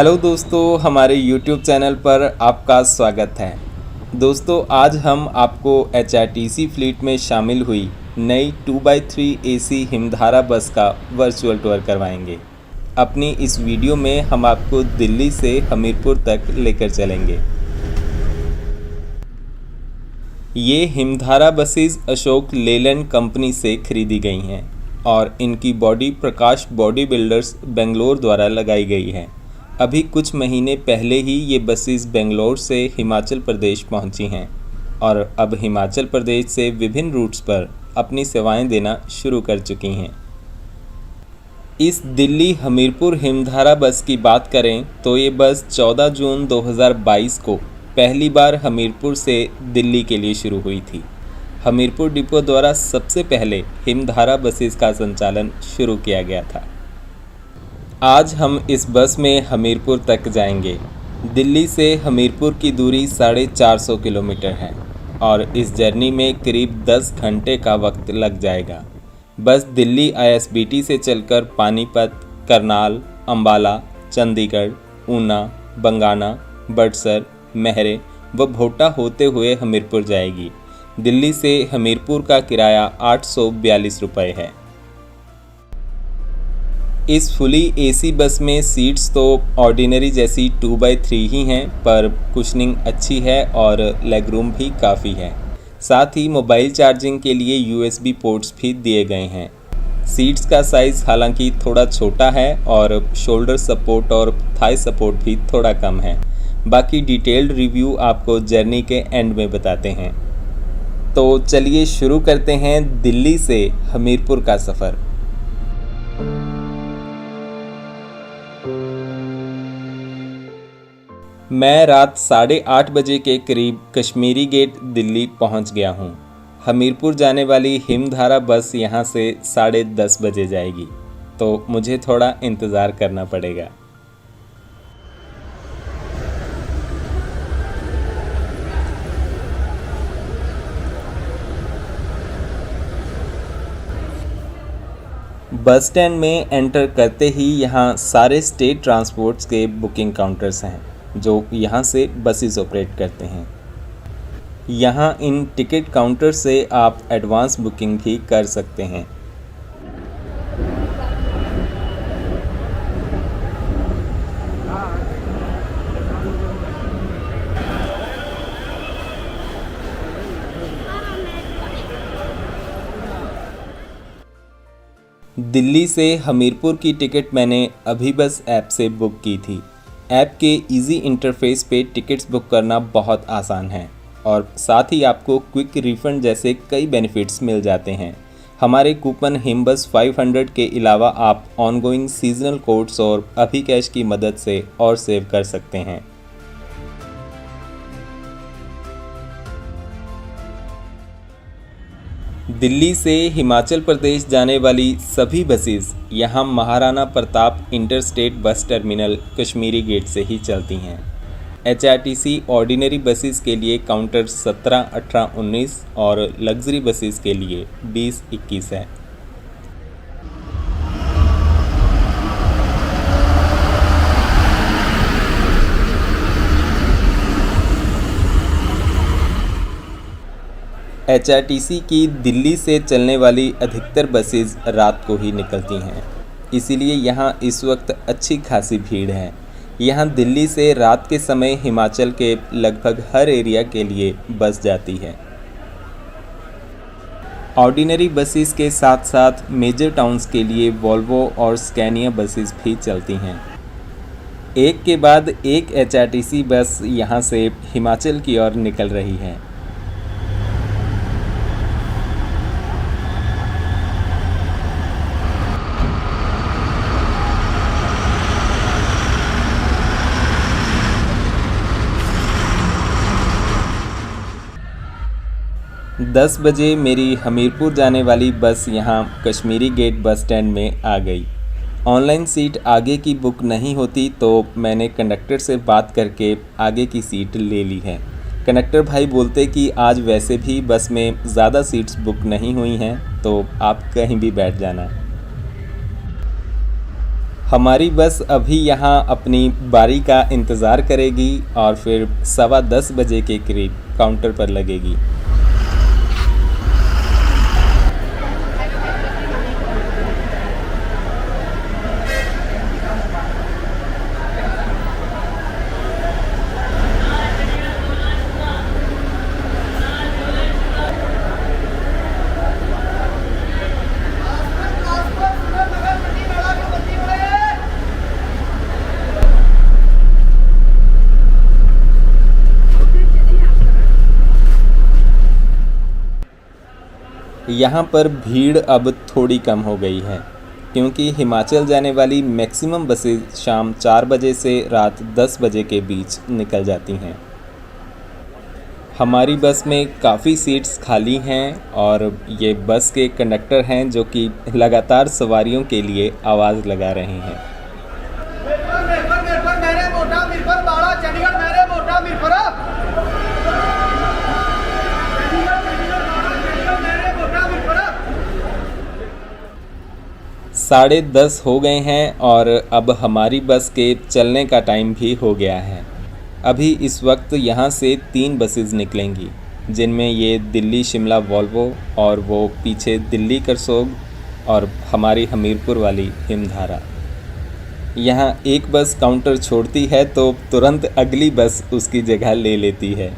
Hello दोस्तों, हमारे YouTube channel पर आपका स्वागत है। दोस्तों, आज हम आपको HRTC फ्लीट में शामिल हुई नई 2x3 AC हिमधारा बस का वर्चुअल टूर करवाएंगे। अपनी इस वीडियो में हम आपको दिल्ली से हमीरपुर तक लेकर चलेंगे। ये हिमधारा बसेस अशोक लेलैंड कंपनी से खरीदी गई हैं और इनकी बॉडी प्रकाश बॉडी बिल्डर्स बेंगलोर द्वारा लगाई गई है। अभी कुछ महीने पहले ही ये बसेस बेंगलोर से हिमाचल प्रदेश पहुंची हैं और अब हिमाचल प्रदेश से विभिन्न रूट्स पर अपनी सेवाएं देना शुरू कर चुकी हैं। इस दिल्ली हमीरपुर हिमधारा बस की बात करें तो ये बस 14 जून 2022 को पहली बार हमीरपुर से दिल्ली के लिए शुरू हुई थी। हमीरपुर डिपो द्वारा सबसे पहले हिमधारा बसेस का संचालन शुरू किया गया था। आज हम इस बस में हमीरपुर तक जाएंगे। दिल्ली से हमीरपुर की दूरी 450 किलोमीटर है और इस जर्नी में करीब 10 घंटे का वक्त लग जाएगा। बस दिल्ली ISBT से चलकर पानीपत, करनाल, अंबाला, चंडीगढ़, ऊना, बंगाना, बड़सर, मैहरे व भोटा होते हुए हमीरपुर जाएगी। दिल्ली से हमीरपुर का किराया 842 रुपये है। इस फुली AC बस में सीट्स तो ऑर्डिनरी जैसी 2x3 ही हैं, पर कुशनिंग अच्छी है और लेग रूम भी काफ़ी है। साथ ही मोबाइल चार्जिंग के लिए USB पोर्ट्स भी दिए गए हैं। सीट्स का साइज़ हालांकि थोड़ा छोटा है और शोल्डर सपोर्ट और थाई सपोर्ट भी थोड़ा कम है। बाकी डिटेल्ड रिव्यू आपको जर्नी के एंड में बताते हैं। तो चलिए शुरू करते हैं दिल्ली से हमीरपुर का सफ़र। मैं रात 8:30 बजे के करीब कश्मीरी गेट दिल्ली पहुंच गया हूं। हमीरपुर जाने वाली हिमधारा बस यहां से 10:30 बजे जाएगी, तो मुझे थोड़ा इंतज़ार करना पड़ेगा। बस स्टैंड में एंटर करते ही यहां सारे स्टेट ट्रांसपोर्ट्स के बुकिंग काउंटर्स हैं जो यहाँ से बसेस ऑपरेट करते हैं। यहाँ इन टिकट काउंटर से आप एडवांस बुकिंग भी कर सकते हैं। दिल्ली से हमीरपुर की टिकट मैंने अभी बस ऐप से बुक की थी। ऐप के इजी इंटरफेस पे टिकट्स बुक करना बहुत आसान है और साथ ही आपको क्विक रिफंड जैसे कई बेनिफिट्स मिल जाते हैं। हमारे कूपन हिमबस 500 के अलावा आप ऑनगोइंग सीजनल कोड्स और अभी कैश की मदद से और सेव कर सकते हैं। दिल्ली से हिमाचल प्रदेश जाने वाली सभी बसेस यहाँ Maharana Pratap interstate bus terminal Kashmiri gate से ही चलती हैं। HRTC ऑर्डिनरी बसेस के लिए काउंटर 17, 18, 19 और लग्जरी बसेस के लिए 20, 21 है। HRTC की दिल्ली से चलने वाली अधिकतर बसेस रात को ही निकलती हैं, इसीलिए यहाँ इस वक्त अच्छी खासी भीड़ है। यहाँ दिल्ली से रात के समय हिमाचल के लगभग हर एरिया के लिए बस जाती है। ऑर्डिनरी बसेस के साथ साथ मेजर टाउन्स के लिए वोल्वो और स्कैनिया बसेस भी चलती हैं। एक के बाद एक HRTC बस यहाँ से हिमाचल की ओर निकल रही है। दस बजे मेरी हमीरपुर जाने वाली बस यहाँ कश्मीरी गेट बस स्टैंड में आ गई। ऑनलाइन सीट आगे की बुक नहीं होती तो मैंने कंडक्टर से बात करके आगे की सीट ले ली है। कंडक्टर भाई बोलते कि आज वैसे भी बस में ज़्यादा सीट्स बुक नहीं हुई हैं, तो आप कहीं भी बैठ जाना। हमारी बस अभी यहाँ अपनी बारी का इंतज़ार करेगी और फिर 10:15 बजे के करीब काउंटर पर लगेगी। यहाँ पर भीड़ अब थोड़ी कम हो गई है क्योंकि हिमाचल जाने वाली मैक्सिमम बसेस शाम 4 बजे से रात 10 बजे के बीच निकल जाती हैं। हमारी बस में काफ़ी सीट्स खाली हैं और ये बस के कंडक्टर हैं जो कि लगातार सवारियों के लिए आवाज़ लगा रहे हैं। साढ़े 10 हो गए हैं और अब हमारी बस के चलने का टाइम भी हो गया है। अभी इस वक्त यहाँ से 3 बसेस निकलेंगी जिनमें ये दिल्ली शिमला वॉल्वो और वो पीछे दिल्ली करसोग और हमारी हमीरपुर वाली हिमधारा। यहाँ एक बस काउंटर छोड़ती है तो तुरंत अगली बस उसकी जगह ले लेती है।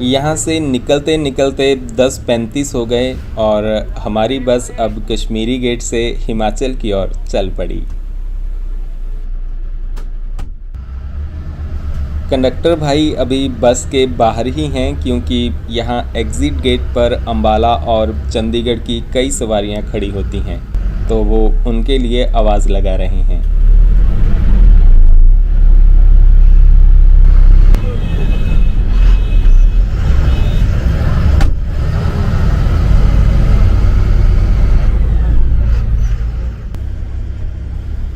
यहाँ से निकलते निकलते 10:35 हो गए और हमारी बस अब कश्मीरी गेट से हिमाचल की ओर चल पड़ी। कंडक्टर भाई अभी बस के बाहर ही हैं क्योंकि यहाँ एग्ज़िट गेट पर अंबाला और चंडीगढ़ की कई सवारियाँ खड़ी होती हैं, तो वो उनके लिए आवाज़ लगा रहे हैं।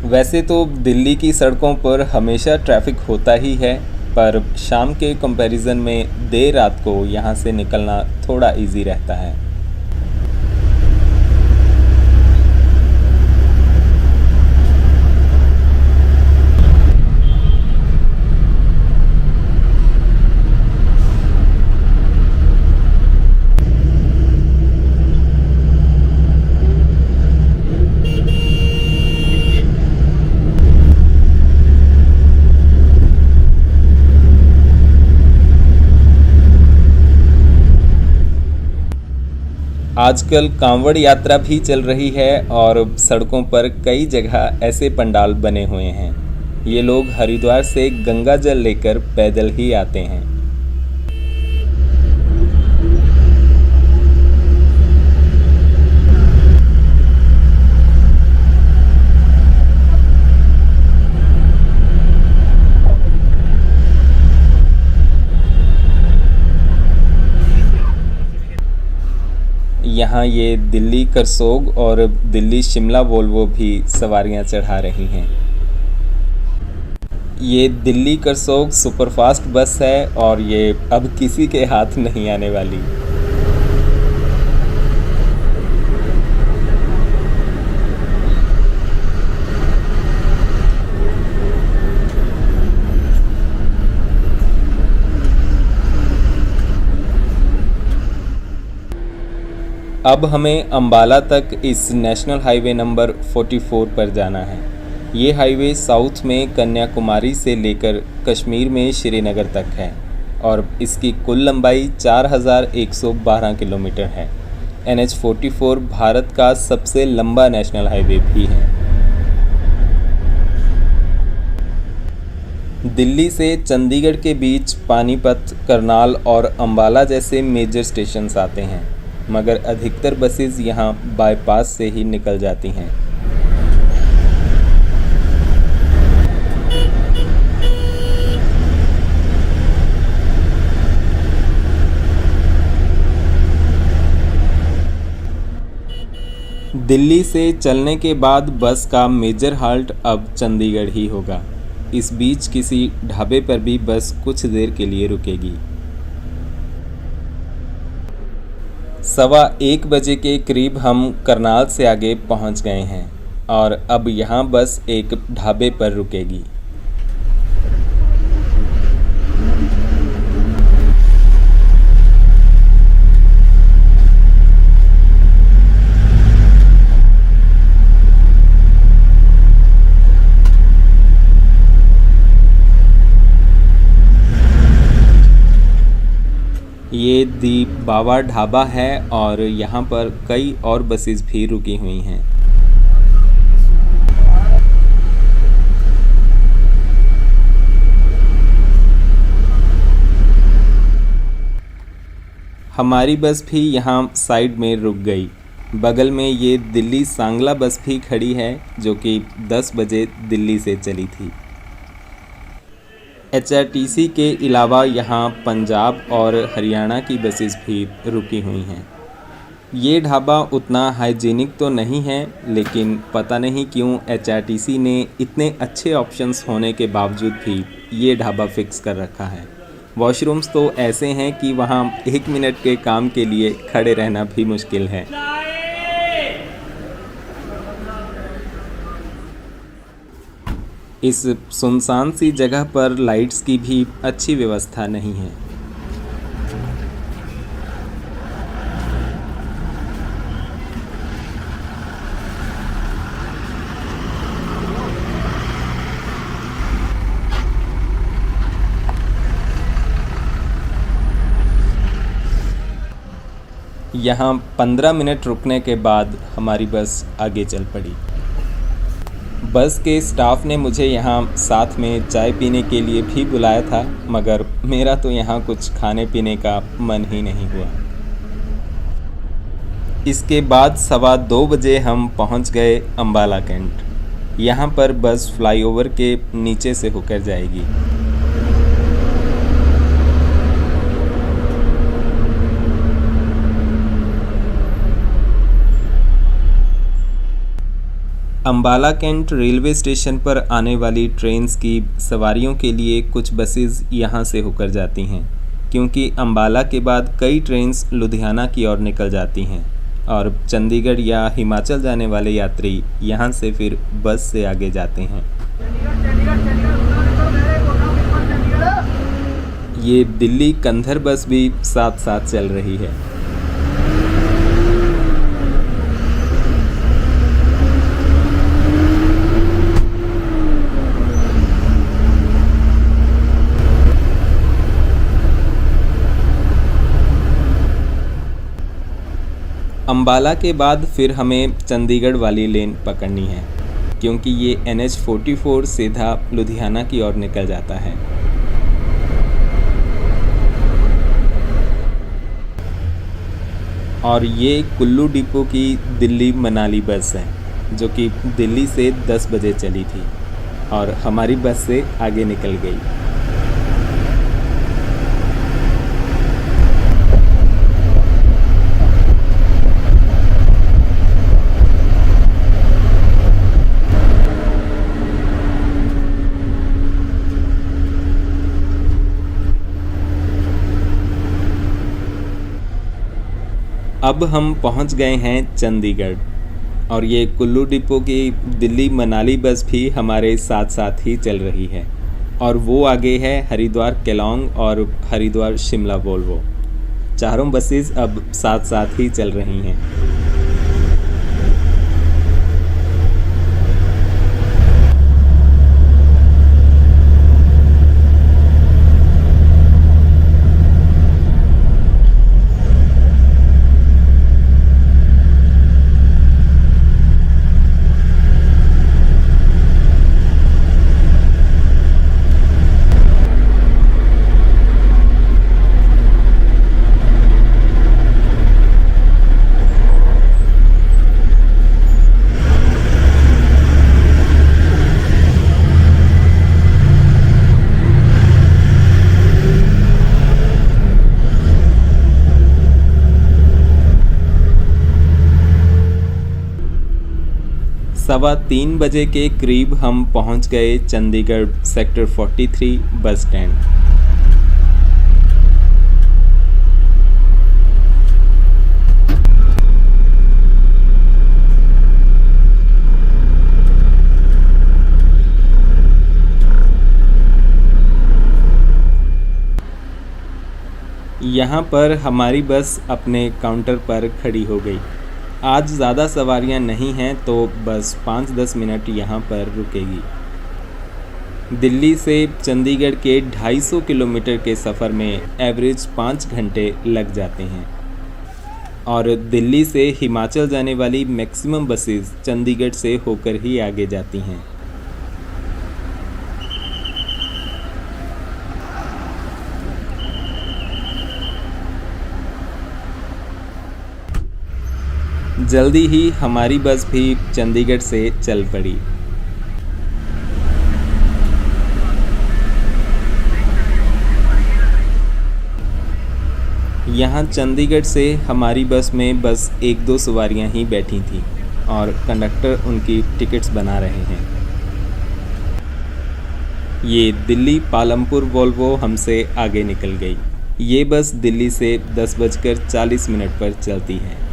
वैसे तो दिल्ली की सड़कों पर हमेशा ट्रैफिक होता ही है, पर शाम के कंपैरिजन में देर रात को यहाँ से निकलना थोड़ा इजी रहता है। आजकल कांवड़ यात्रा भी चल रही है और सड़कों पर कई जगह ऐसे पंडाल बने हुए हैं। ये लोग हरिद्वार से गंगा जल लेकर पैदल ही आते हैं। यहाँ ये दिल्ली करसोग और दिल्ली शिमला वोल्वो भी सवारियाँ चढ़ा रही हैं। ये दिल्ली करसोग सुपरफास्ट बस है और ये अब किसी के हाथ नहीं आने वाली। अब हमें अंबाला तक इस नेशनल हाईवे नंबर 44 पर जाना है। ये हाईवे साउथ में कन्याकुमारी से लेकर कश्मीर में श्रीनगर तक है और इसकी कुल लंबाई 4112 किलोमीटर है। NH44 भारत का सबसे लंबा नेशनल हाईवे भी है। दिल्ली से चंडीगढ़ के बीच पानीपत, करनाल और अंबाला जैसे मेजर स्टेशंस आते हैं, मगर अधिकतर बसेस यहाँ बाईपास से ही निकल जाती हैं। दिल्ली से चलने के बाद बस का मेजर हाल्ट अब चंडीगढ़ ही होगा। इस बीच किसी ढाबे पर भी बस कुछ देर के लिए रुकेगी। 1:15 के करीब हम करनाल से आगे पहुंच गए हैं और अब यहाँ बस एक ढाबे पर रुकेगी। ये दी बाबा ढाबा है और यहाँ पर कई और बसेस भी रुकी हुई हैं। हमारी बस भी यहाँ साइड में रुक गई। बगल में ये दिल्ली सांगला बस भी खड़ी है जो कि 10 बजे दिल्ली से चली थी। HRTC के अलावा यहाँ पंजाब और हरियाणा की बसेस भी रुकी हुई हैं। ये ढाबा उतना हाइजीनिक तो नहीं है, लेकिन पता नहीं क्यों HRTC ने इतने अच्छे ऑप्शंस होने के बावजूद भी ये ढाबा फिक्स कर रखा है। वॉशरूम्स तो ऐसे हैं कि वहाँ 1 मिनट के काम के लिए खड़े रहना भी मुश्किल है। इस सुनसान सी जगह पर लाइट्स की भी अच्छी व्यवस्था नहीं है। यहाँ 15 मिनट रुकने के बाद हमारी बस आगे चल पड़ी। बस के स्टाफ ने मुझे यहाँ साथ में चाय पीने के लिए भी बुलाया था, मगर मेरा तो यहाँ कुछ खाने पीने का मन ही नहीं हुआ। इसके बाद 2:15 बजे हम पहुँच गए अम्बाला कैंट। यहाँ पर बस फ्लाईओवर के नीचे से होकर जाएगी। अम्बाला कैंट रेलवे स्टेशन पर आने वाली ट्रेन्स की सवारियों के लिए कुछ बसेस यहाँ से होकर जाती हैं, क्योंकि अम्बाला के बाद कई ट्रेन्स लुधियाना की ओर निकल जाती हैं और चंडीगढ़ या हिमाचल जाने वाले यात्री यहाँ से फिर बस से आगे जाते हैं। ये दिल्ली कंधर बस भी साथ साथ चल रही है। अम्बाला के बाद फिर हमें चंडीगढ़ वाली लेन पकड़नी है, क्योंकि ये NH44 सीधा लुधियाना की ओर निकल जाता है। और ये कुल्लू डिपो की दिल्ली मनाली बस है, जो कि दिल्ली से 10 बजे चली थी और हमारी बस से आगे निकल गई। अब हम पहुंच गए हैं चंडीगढ़ और ये कुल्लू डिपो की दिल्ली मनाली बस भी हमारे साथ साथ ही चल रही है और वो आगे है हरिद्वार केलोंग और हरिद्वार शिमला वोल्वो। चारों बसेस अब साथ साथ ही चल रही हैं। 3:15 बजे के करीब हम पहुंच गए चंडीगढ़ सेक्टर 43 बस स्टैंड। यहाँ पर हमारी बस अपने काउंटर पर खड़ी हो गई। आज ज़्यादा सवारियाँ नहीं हैं तो बस 5-10 मिनट यहाँ पर रुकेगी। दिल्ली से चंडीगढ़ के 250 किलोमीटर के सफ़र में एवरेज 5 घंटे लग जाते हैं और दिल्ली से हिमाचल जाने वाली मैक्सिमम बसेस चंडीगढ़ से होकर ही आगे जाती हैं। जल्दी ही हमारी बस भी चंडीगढ़ से चल पड़ी। यहाँ चंडीगढ़ से हमारी बस में बस 1-2 सवारियाँ ही बैठी थीं और कंडक्टर उनकी टिकट्स बना रहे हैं। ये दिल्ली पालमपुर वोल्वो हमसे आगे निकल गई। ये बस दिल्ली से 10:40 पर चलती है।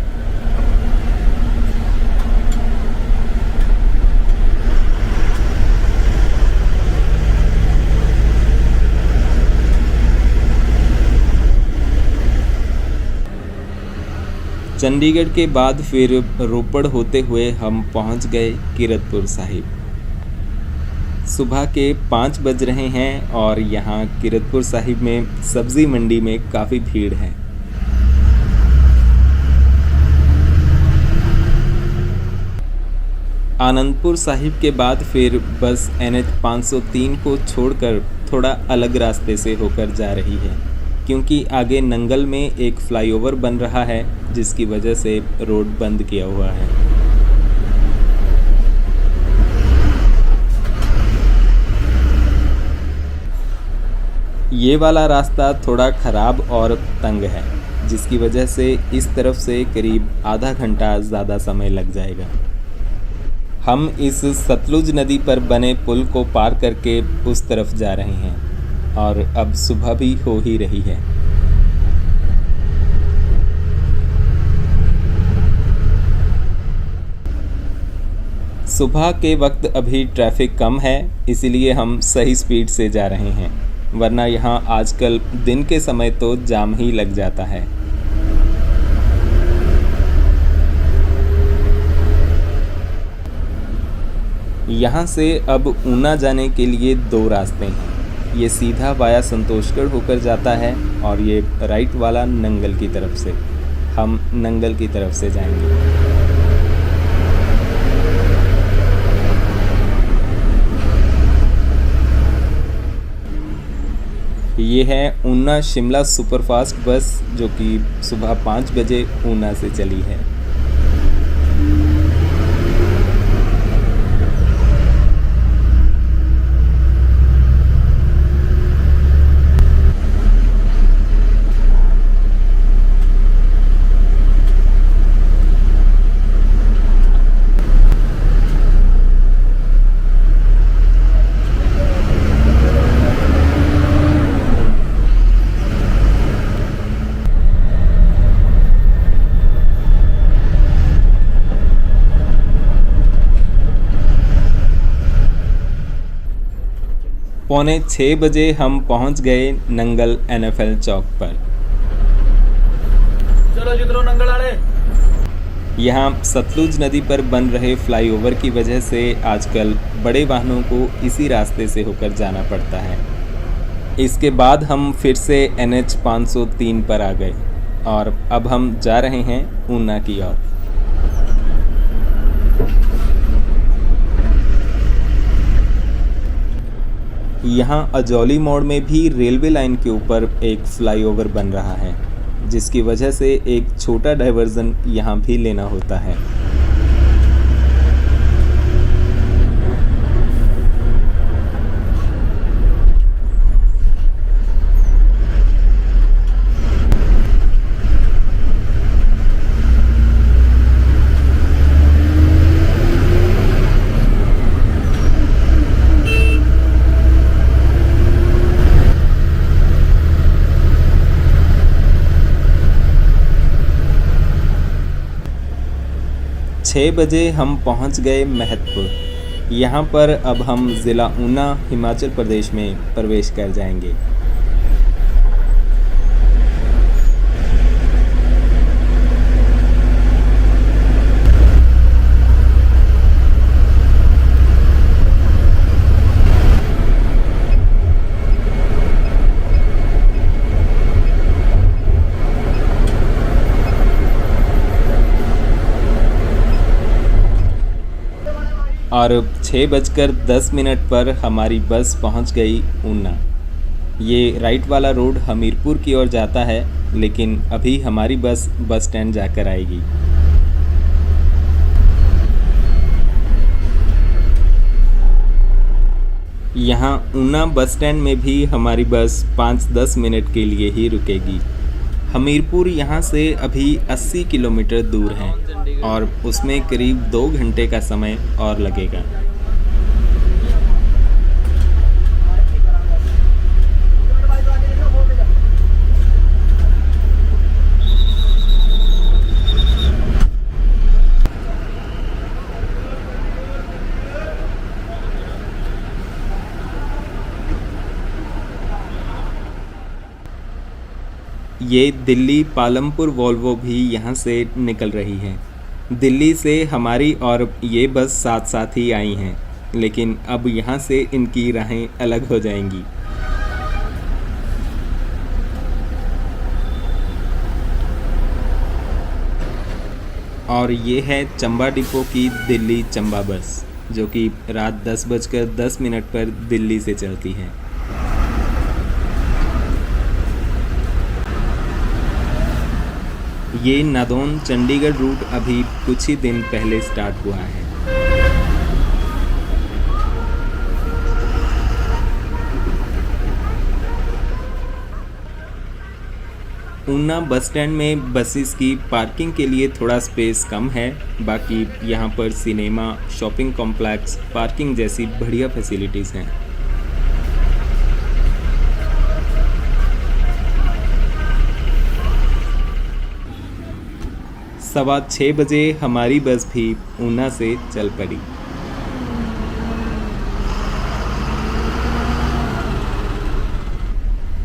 चंडीगढ़ के बाद फिर रोपड़ होते हुए हम पहुंच गए कीरतपुर साहिब। सुबह के 5 बज रहे हैं और यहाँ कीरतपुर साहिब में सब्ज़ी मंडी में काफ़ी भीड़ है। आनंदपुर साहिब के बाद फिर बस NH 503 को छोड़कर थोड़ा अलग रास्ते से होकर जा रही है, क्योंकि आगे नंगल में एक फ्लाईओवर बन रहा है जिसकी वजह से रोड बंद किया हुआ है। ये वाला रास्ता थोड़ा ख़राब और तंग है, जिसकी वजह से इस तरफ से करीब आधा घंटा ज़्यादा समय लग जाएगा। हम इस सतलुज नदी पर बने पुल को पार करके उस तरफ जा रहे हैं और अब सुबह भी हो ही रही है। सुबह के वक्त अभी ट्रैफिक कम है, इसीलिए हम सही स्पीड से जा रहे हैं, वरना यहाँ आजकल दिन के समय तो जाम ही लग जाता है। यहाँ से अब ऊना जाने के लिए 2 रास्ते हैं। ये सीधा वाया संतोषगढ़ होकर जाता है और ये राइट वाला नंगल की तरफ से। हम नंगल की तरफ से जाएंगे। ये है ऊना शिमला सुपरफास्ट बस, जो कि सुबह 5 बजे ऊना से चली है। पौने 6 बजे हम पहुंच गए नंगल NFL चौक पर। चलो जितरो नंगल आले। यहाँ सतलुज नदी पर बन रहे फ्लाईओवर की वजह से आजकल बड़े वाहनों को इसी रास्ते से होकर जाना पड़ता है। इसके बाद हम फिर से NH 503 पर आ गए और अब हम जा रहे हैं ऊना की ओर। यहाँ अजौली मोड़ में भी रेलवे लाइन के ऊपर एक फ्लाईओवर बन रहा है, जिसकी वजह से एक छोटा डाइवर्जन यहाँ भी लेना होता है। 6 बजे हम पहुंच गए महतपुर। यहाँ पर अब हम ज़िला ऊना हिमाचल प्रदेश में प्रवेश कर जाएंगे। और 6:10 पर हमारी बस पहुंच गई ऊना। ये राइट वाला रोड हमीरपुर की ओर जाता है, लेकिन अभी हमारी बस स्टैंड जाकर आएगी। यहाँ ऊना बस स्टैंड में भी हमारी बस 5-10 मिनट के लिए ही रुकेगी। हमीरपुर यहाँ से अभी 80 किलोमीटर दूर है और उसमें करीब 2 घंटे का समय और लगेगा। ये दिल्ली पालमपुर वॉल्वो भी यहाँ से निकल रही है। दिल्ली से हमारी और ये बस साथ साथ ही आई हैं, लेकिन अब यहाँ से इनकी राहें अलग हो जाएंगी। और ये है चंबा डिपो की दिल्ली चंबा बस, जो कि रात 10:10 पर दिल्ली से चलती है। ये नादौन चंडीगढ़ रूट अभी कुछ ही दिन पहले स्टार्ट हुआ है। ऊना बस स्टैंड में बसेस की पार्किंग के लिए थोड़ा स्पेस कम है, बाकी यहाँ पर सिनेमा, शॉपिंग कॉम्प्लेक्स, पार्किंग जैसी बढ़िया फैसिलिटीज़ हैं। 6:15 बजे हमारी बस भी ऊना से चल पड़ी।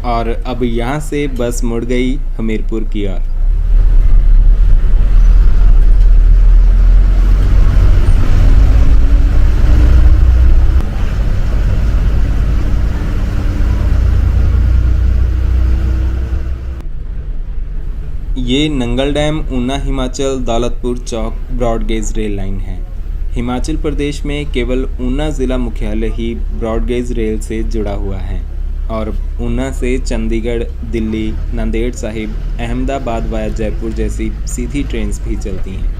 और अब यहाँ से बस मुड़ गई हमीरपुर की ओर। ये नंगल डैम ऊना हिमाचल दौलतपुर चौक ब्रॉडगेज रेल लाइन है। हिमाचल प्रदेश में केवल ऊना ज़िला मुख्यालय ही ब्रॉडगेज रेल से जुड़ा हुआ है और ऊना से चंडीगढ़, दिल्ली, नांदेड़ साहिब, अहमदाबाद वाया जयपुर जैसी सीधी ट्रेन्स भी चलती हैं।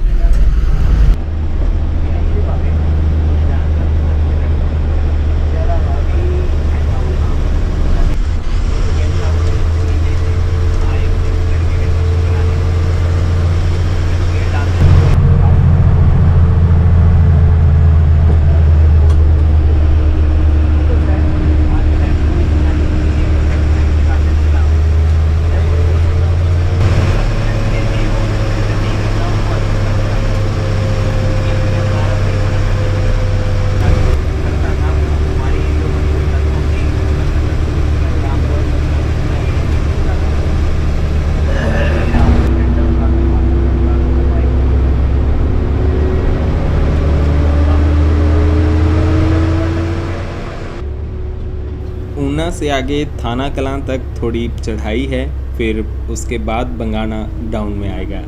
ऊना से आगे थाना कलां तक थोड़ी चढ़ाई है, फिर उसके बाद बंगाना डाउन में आएगा।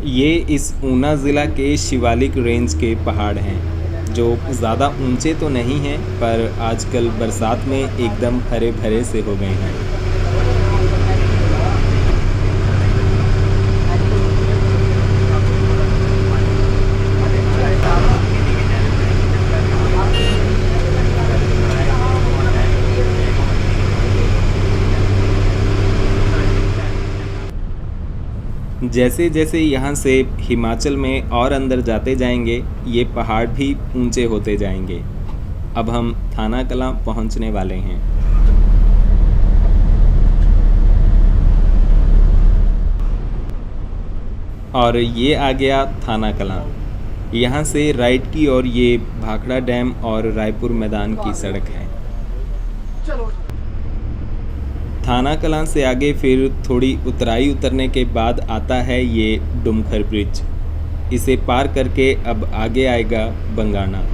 ये इस ऊना ज़िला के शिवालिक रेंज के पहाड़ हैं, जो ज़्यादा ऊंचे तो नहीं हैं, पर आजकल बरसात में एकदम हरे भरे से हो गए हैं। जैसे जैसे यहाँ से हिमाचल में और अंदर जाते जाएंगे, ये पहाड़ भी ऊंचे होते जाएंगे। अब हम थाना कलां पहुँचने वाले हैं। और ये आ गया थाना कलां। यहाँ से राइट की ओर ये भाखड़ा डैम और रायपुर मैदान की सड़क है। थाना कलां से आगे फिर थोड़ी उतराई उतरने के बाद आता है ये डुमखर ब्रिज। इसे पार करके अब आगे आएगा बंगाना।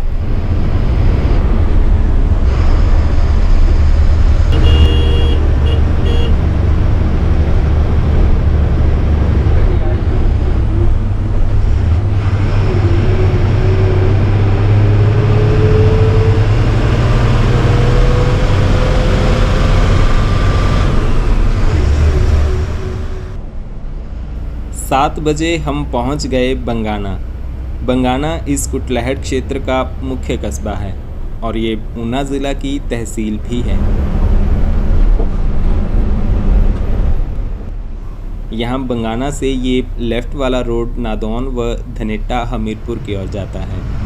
सात बजे हम पहुंच गए बंगाना। बंगाना इस कुटलैहड़ क्षेत्र का मुख्य कस्बा है और ये ऊना ज़िला की तहसील भी है। यहाँ बंगाना से ये लेफ़्ट वाला रोड नादौन व धनेटा हमीरपुर की ओर जाता है।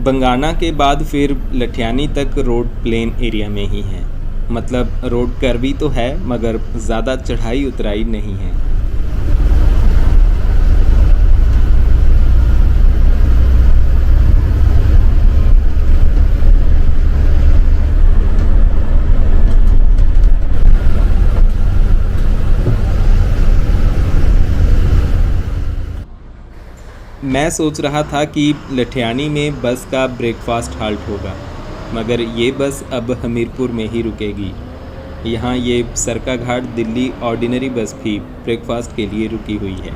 बंगाना के बाद फिर लठियानी तक रोड प्लेन एरिया में ही है। मतलब रोड कर्वी तो है मगर ज़्यादा चढ़ाई उतराई नहीं है। मैं सोच रहा था कि लठियानी में बस का ब्रेकफास्ट हाल्ट होगा, मगर ये बस अब हमीरपुर में ही रुकेगी। यहाँ ये सरकाघाट दिल्ली ऑर्डिनरी बस भी ब्रेकफास्ट के लिए रुकी हुई है।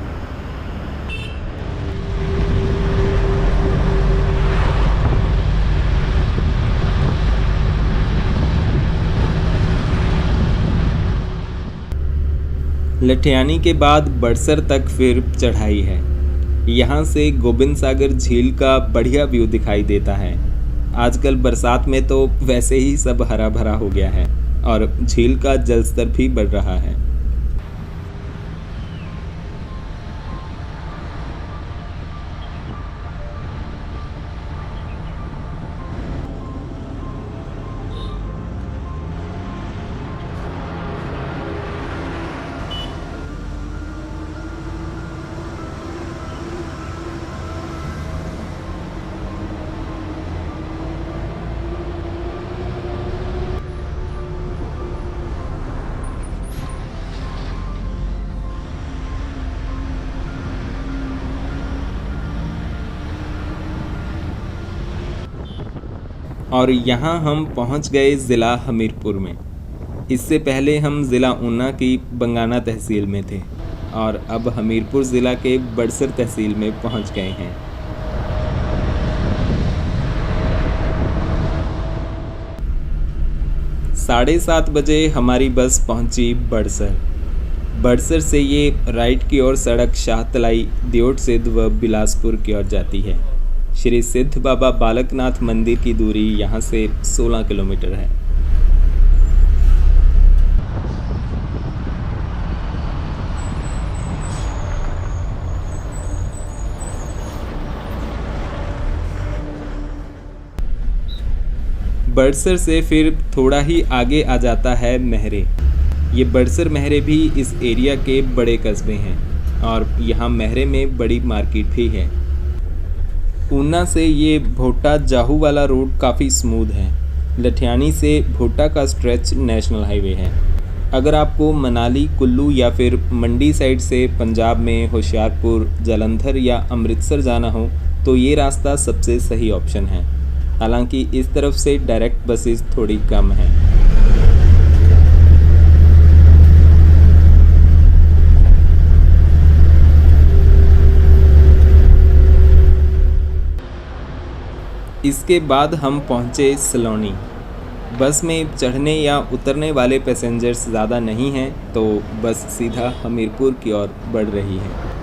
लठियानी के बाद बड़सर तक फिर चढ़ाई है। यहाँ से गोबिंद सागर झील का बढ़िया व्यू दिखाई देता है। आजकल बरसात में तो वैसे ही सब हरा भरा हो गया है और झील का जलस्तर भी बढ़ रहा है। और यहाँ हम पहुँच गए ज़िला हमीरपुर में। इससे पहले हम ज़िला ऊना की बंगाना तहसील में थे और अब हमीरपुर ज़िला के बड़सर तहसील में पहुँच गए हैं। साढ़े 7 बजे हमारी बस पहुँची बड़सर। बड़सर से ये राइट की ओर सड़क शाहतलाई, दियोट सिद्ध व बिलासपुर की ओर जाती है। श्री सिद्ध बाबा बालकनाथ मंदिर की दूरी यहाँ से 16 किलोमीटर है। बड़सर से फिर थोड़ा ही आगे आ जाता है महरे। ये बड़सर महरे भी इस एरिया के बड़े कस्बे हैं और यहाँ महरे में बड़ी मार्केट भी है। ऊना से ये भोटा जाहू वाला रोड काफ़ी स्मूथ है। लठियानी से भोटा का स्ट्रेच नेशनल हाईवे है। अगर आपको मनाली, कुल्लू या फिर मंडी साइड से पंजाब में होशियारपुर, जालंधर या अमृतसर जाना हो तो ये रास्ता सबसे सही ऑप्शन है। हालांकि इस तरफ से डायरेक्ट बसेस थोड़ी कम हैं। इसके बाद हम पहुँचे सलोनी। बस में चढ़ने या उतरने वाले पैसेंजर्स ज़्यादा नहीं हैं तो बस सीधा हमीरपुर की ओर बढ़ रही है।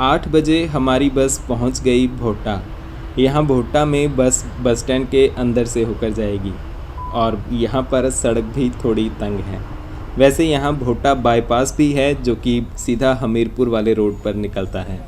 8 बजे हमारी बस पहुंच गई भोटा। यहाँ भोटा में बस स्टैंड के अंदर से होकर जाएगी और यहाँ पर सड़क भी थोड़ी तंग है। वैसे यहाँ भोटा बाईपास भी है जो कि सीधा हमीरपुर वाले रोड पर निकलता है।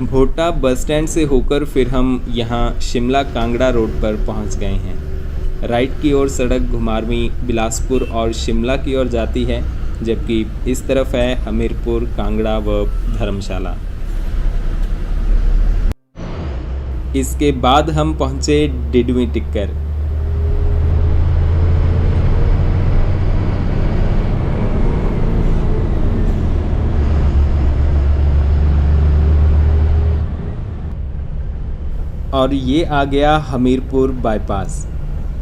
भोटा बस स्टैंड से होकर फिर हम यहाँ शिमला कांगड़ा रोड पर पहुँच गए हैं। राइट की ओर सड़क घुमारवीं, बिलासपुर और शिमला की ओर जाती है, जबकि इस तरफ है हमीरपुर, कांगड़ा व धर्मशाला। इसके बाद हम पहुँचे डिडवी टिक्कर। और ये आ गया हमीरपुर बाईपास।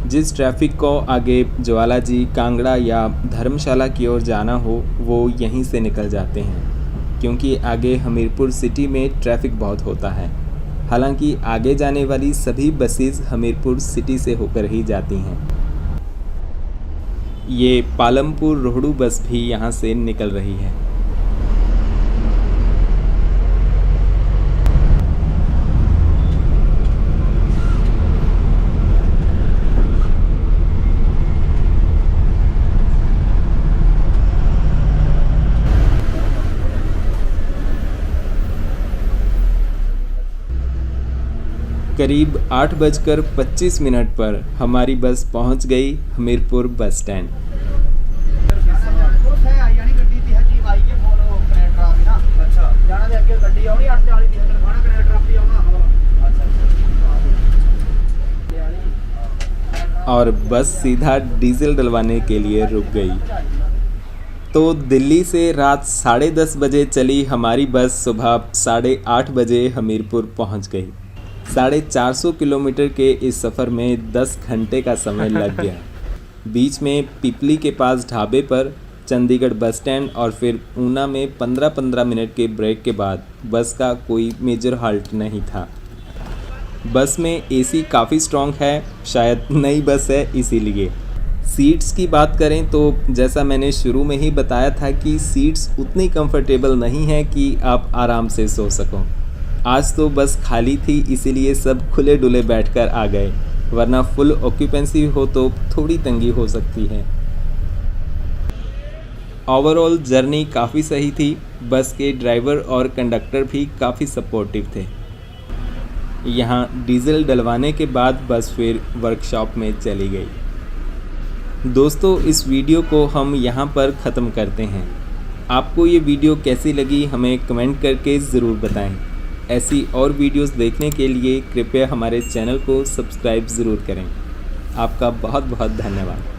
जिस ट्रैफिक को आगे ज्वालाजी, कांगड़ा या धर्मशाला की ओर जाना हो वो यहीं से निकल जाते हैं, क्योंकि आगे हमीरपुर सिटी में ट्रैफिक बहुत होता है। हालांकि आगे जाने वाली सभी बसेस हमीरपुर सिटी से होकर ही जाती हैं। ये पालमपुर रोहड़ू बस भी यहाँ से निकल रही है। करीब 8:25 पर हमारी बस पहुंच गई हमीरपुर बस स्टैंड। और बस सीधा डीजल डलवाने के लिए रुक गई। तो दिल्ली से रात 10:30 बजे चली हमारी बस सुबह 8:30 बजे हमीरपुर पहुंच गई। 450 किलोमीटर के इस सफ़र में 10 घंटे का समय लग गया। बीच में पिपली के पास ढाबे पर, चंडीगढ़ बस स्टैंड और फिर ऊना में 15-15 मिनट के ब्रेक के बाद बस का कोई मेजर हाल्ट नहीं था। बस में एसी काफ़ी स्ट्रॉन्ग है, शायद नई बस है इसीलिए। सीट्स की बात करें तो जैसा मैंने शुरू में ही बताया था कि सीट्स उतनी कंफर्टेबल नहीं है कि आप आराम से सो सको। आज तो बस खाली थी, इसीलिए सब खुले डुले बैठकर आ गए, वरना फुल ऑक्यूपेंसी हो तो थोड़ी तंगी हो सकती है। ओवरऑल जर्नी काफ़ी सही थी। बस के ड्राइवर और कंडक्टर भी काफ़ी सपोर्टिव थे। यहाँ डीजल डलवाने के बाद बस फिर वर्कशॉप में चली गई। दोस्तों, इस वीडियो को हम यहाँ पर ख़त्म करते हैं। आपको ये वीडियो कैसी लगी हमें कमेंट करके ज़रूर बताएं। ऐसी और वीडियोस देखने के लिए कृपया हमारे चैनल को सब्सक्राइब ज़रूर करें। आपका बहुत बहुत धन्यवाद।